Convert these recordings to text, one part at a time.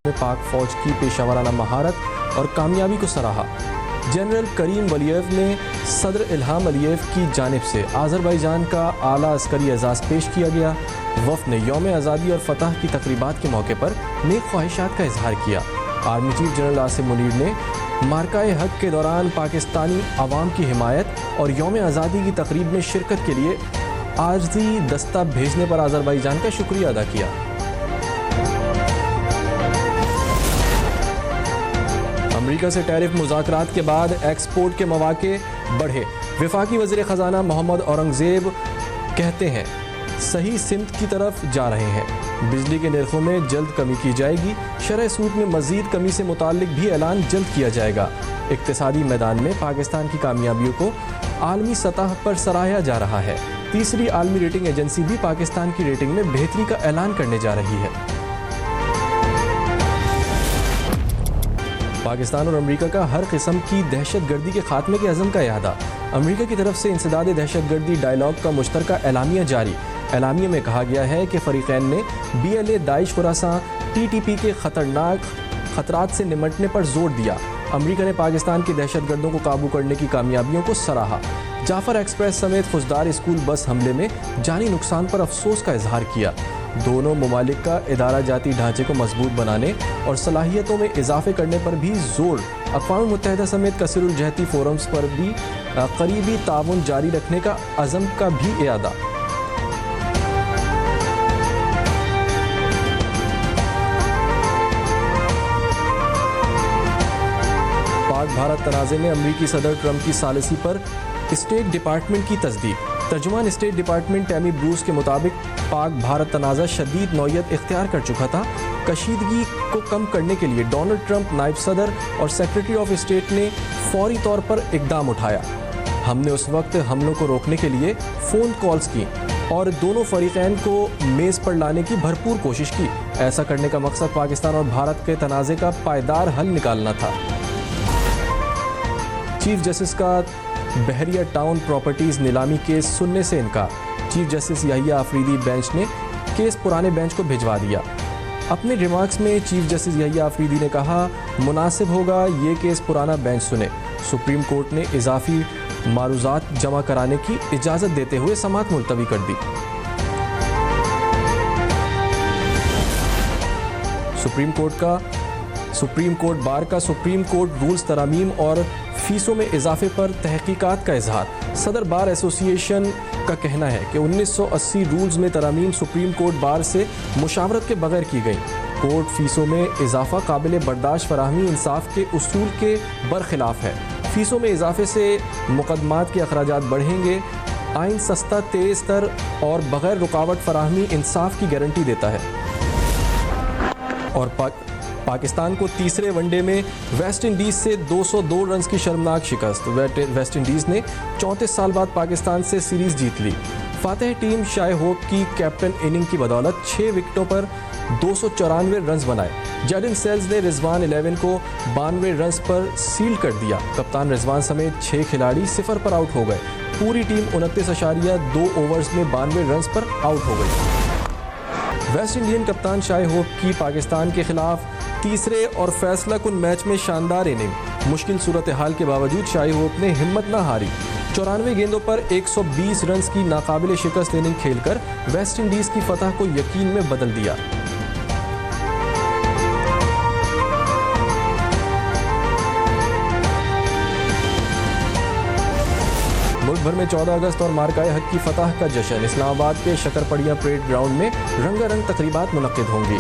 में पाक फौज की पेशावराना महारत और कामयाबी को सराहा। जनरल करीम वलीएव ने सदर इल्हाम अलीयेव की जानिब से आज़रबाईजान का आला अस्करी एजाज़ पेश किया गया। वफ़द ने यौम आज़ादी और फ़तह की तकरीबात के मौके पर नेक ख्वाहिशात का इजहार किया। Army chief general Asim Munir ने मार्काए हक के दौरान पाकिस्तानी अवाम की हिमायत और यौम आज़ादी की तकरीब में शिरकत के लिए आर्जी दस्ता भेजने पर आज़रबाईजान का शुक्रिया अदा किया। अमेरिका से टैरिफ मुज़ाकरात के बाद एक्सपोर्ट के मौके बढ़े। वफाकी वज़ीर ख़जाना मोहम्मद औरंगज़ेब कहते हैं सही सिमत की तरफ जा रहे हैं। बिजली के नरखों में जल्द कमी की जाएगी। शरह सूद में मज़ीद कमी से मुताल्लिक भी ऐलान जल्द किया जाएगा। इक़्तिसादी मैदान में पाकिस्तान की कामयाबियों को आलमी सतह पर सराहा जा रहा है। तीसरी आलमी रेटिंग एजेंसी भी पाकिस्तान की रेटिंग में बेहतरी का ऐलान करने जा रही है। पाकिस्तान और अमेरिका का हर किस्म की दहशत गर्दी के खात्मे के अज़म का इरादा। अमेरिका की तरफ से इंसदाद दहशत गर्दी डायलॉग का मुश्तरका एलामिया जारी। एलामिया में कहा गया है कि फ़रीक़ैन ने BLA दाइश खुरासान TTP के खतरनाक खतरात से निमटने पर जोर दिया। अमेरिका ने पाकिस्तान के दहशत गर्दों को काबू करने की कामयाबियों को सराहा। जाफर एक्सप्रेस समेत खुजदार स्कूल बस हमले में जानी नुकसान पर अफसोस का इजहार किया। दोनों ममालिक का इदारा जाती ढांचे को मजबूत बनाने और सलाहियतों में इजाफे करने पर भी जोर। अक़वाम मुत्तहिदा समेत कसरुल जहती फोरम्स पर भी करीबी ताउन जारी रखने का अज़म का भी इरादा। पाक भारत तनाज़े में अमरीकी सदर ट्रंप की सालिसी पर स्टेट डिपार्टमेंट की तस्दीक। तर्जुमान स्टेट डिपार्टमेंट टैमी ब्रूस के मुताबिक पाक भारत तनाज़ा शदीद नौयत इख्तियार कर चुका था। कशीदगी को कम करने के लिए डोनाल्ड ट्रंप, नायब सदर और सेक्रेटरी ऑफ स्टेट ने फौरी तौर पर इकदाम उठाया। हमने उस वक्त हमलों को रोकने के लिए फ़ोन कॉल्स की और दोनों फरीक़ैन को मेज़ पर लाने की भरपूर कोशिश की। ऐसा करने का मकसद पाकिस्तान और भारत के तनाज़े का पायदार हल निकालना था। चीफ जस्टिस का बहरिया टाउन प्रॉपर्टीज़ नीलामी केस सुनने से इनकार। Chief justice Yahya Afridi bench ने केस पुराने बेंच को भिजवा दिया। अपने रिमार्क्स में चीफ जस्टिस याहिया आफरीदी ने कहा मुनासिब होगा ये केस पुराना बेंच सुने। सुप्रीम कोर्ट ने इजाफी मारूजात जमा कराने की इजाज़त देते हुए समाअत मुलतवी कर दी। सुप्रीम कोर्ट बार का सुप्रीम कोर्ट रूल्स तरामीम और फीसों में इजाफे पर तहकीकात का इजहार। सदर बार एसोसिएशन का कहना है कि 1980 रूल्स में तरामीम सुप्रीम कोर्ट बार से मुशावरत के बगैर की गई। कोर्ट फीसों में इजाफा काबिल बर्दाश्त फराहमी इंसाफ के उसूल के बरखिलाफ है। फीसों में इजाफे से मुकदमात के अखराजात बढ़ेंगे। आइन सस्ता, तेज़ तर और बगैर रुकावट फराहमी इंसाफ की गारंटी देता है। और पाकिस्तान को तीसरे वनडे में वेस्ट इंडीज़ से 202 रन की शर्मनाक शिकस्त। वेस्ट इंडीज़ ने 34 साल बाद पाकिस्तान से सीरीज़ जीत ली। फातेह टीम शाय होप की कैप्टन इनिंग की बदौलत 6 विकेटों पर 294 रन बनाए। जैडन सेल्स ने रिजवान 11 को 92 रन पर सील कर दिया। कप्तान रिजवान समेत 6 खिलाड़ी 0 पर आउट हो गए। पूरी टीम 29.2 ओवर्स में 92 रन पर आउट हो गई। वेस्ट इंडियन कप्तान शाय होप की पाकिस्तान के खिलाफ तीसरे और फैसला कुन मैच में शानदार इनिंग। मुश्किल सूरत हाल के बावजूद शाय होप ने हिम्मत न हारी। 94 गेंदों पर 120 रन की नाकाबिले शिकस्त इनिंग खेलकर वेस्ट इंडीज़ की फतह को यकीन में बदल दिया। मुल्क भर में 14 अगस्त और मार्काए हक की फतह का जश्न। इस्लामाबाद के शकरपड़िया परेड ग्राउंड में रंगारंग तकरीबात मुनक्किद होंगी।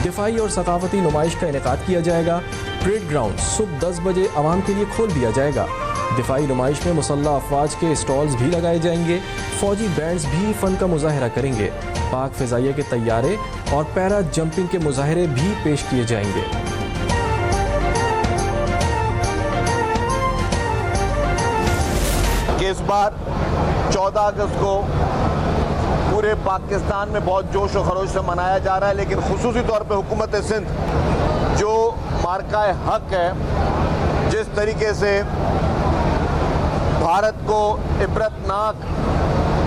दिफाई और सकाफती नुमाइश का इनेकाद किया जाएगा। परेड ग्राउंड सुबह 10 बजे आवाम के लिए खोल दिया जाएगा। दिफाई नुमाइश में मुसल्लह अफवाज के स्टॉल्स भी लगाए जाएंगे। फौजी बैंड्स भी फ़न का मुजाहरा करेंगे। पाक फ़िज़ाइया के तैयारे और पैरा जंपिंग के मुजाहरे भी पेश किए जाएंगे। इस बार 14 अगस्त को पूरे पाकिस्तान में बहुत जोश और खरोश से मनाया जा रहा है, लेकिन खुसूसी तौर पे हुकूमत सिंध जो मार्काए हक है, जिस तरीके से भारत को इबरतनाक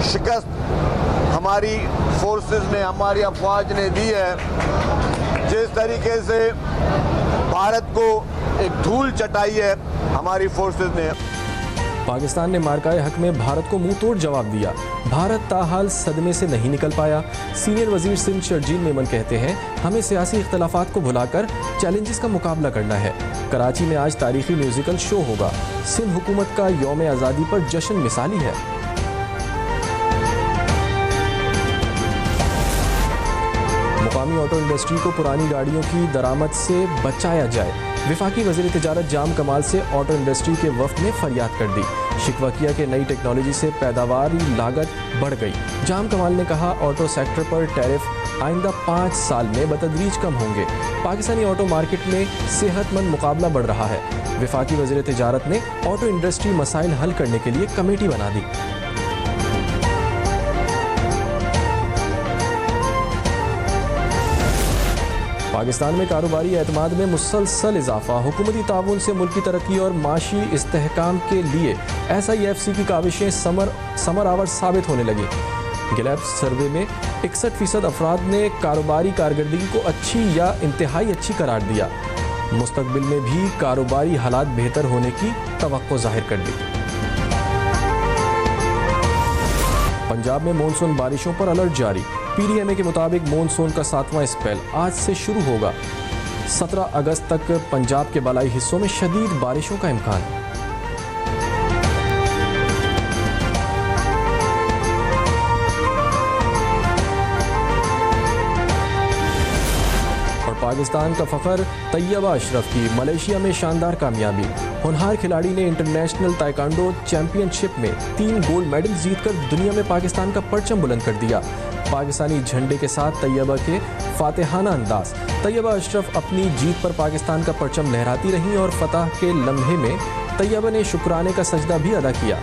शिकस्त हमारी फोर्सेस ने, हमारी अफवाज ने दी है, जिस तरीके से भारत को एक धूल चटाई है हमारी फोर्सेस ने। पाकिस्तान ने मार्काए हक में भारत को मुंह तोड़ जवाब दिया। भारत ताहाल सदमे से नहीं निकल पाया। सीनियर वजीर सिंध शर्जील मेमन कहते हैं, हमें सियासी इख्तलाफात को भुलाकर चैलेंजेस का मुकाबला करना है। कराची में आज तारीखी म्यूजिकल शो होगा। सिंध हुकूमत का यौम आज़ादी पर जश्न मिसाली है। मुकामी ऑटो इंडस्ट्री को पुरानी गाड़ियों की दरामद से बचाया जाए। विफाकी वज़ीर तिजारत जाम कमाल से ऑटो इंडस्ट्री के वफ्द ने फरियाद कर दी। शिकवा किया कि नई टेक्नोलॉजी से पैदावारी लागत बढ़ गई। जाम कमाल ने कहा, ऑटो सेक्टर पर टैरिफ आइंदा 5 साल में बतदरीज कम होंगे। पाकिस्तानी ऑटो मार्केट में सेहतमंद मुकाबला बढ़ रहा है। विफाकी वज़ीर तिजारत ने ऑटो इंडस्ट्री मसाइल हल करने के लिए कमेटी बना दी। पाकिस्तान में कारोबारी एतमाद में मुसलसल इजाफा। हुकूमती ताउन से मुल्की तरक्की और माशी इस्तेहकाम के लिए SIFC की काविशें समर आवर साबित होने लगी। गैलेप्स सर्वे में 61% अफराद ने कारोबारी कारकर्दगी को अच्छी या इंतहाई अच्छी करार दिया। मुस्तकबिल में भी कारोबारी हालात बेहतर होने की तवक्को जाहिर कर दी। पंजाब में मानसून बारिशों पर अलर्ट जारी। PDMA के मुताबिक मानसून का 7वां स्पेल आज से शुरू होगा। 17 अगस्त तक पंजाब के बालाई हिस्सों में शदीद बारिशों का इम्कान। और पाकिस्तान का फखर तैयबा अशरफ की मलेशिया में शानदार कामयाबी। होनहार खिलाड़ी ने इंटरनेशनल ताइक्वांडो चैंपियनशिप में 3 गोल्ड मेडल जीतकर दुनिया में पाकिस्तान का परचम बुलंद कर दिया। पाकिस्तानी झंडे के साथ तैयबा के फातिहाना अंदाज। तैयबा अशरफ अपनी जीत पर पाकिस्तान का परचम लहराती रहीं और फतह के लम्हे में तैयबा ने शुक्राने का सजदा भी अदा किया।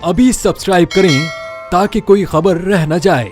अभी सब्सक्राइब करें ताकि कोई खबर रह न जाए।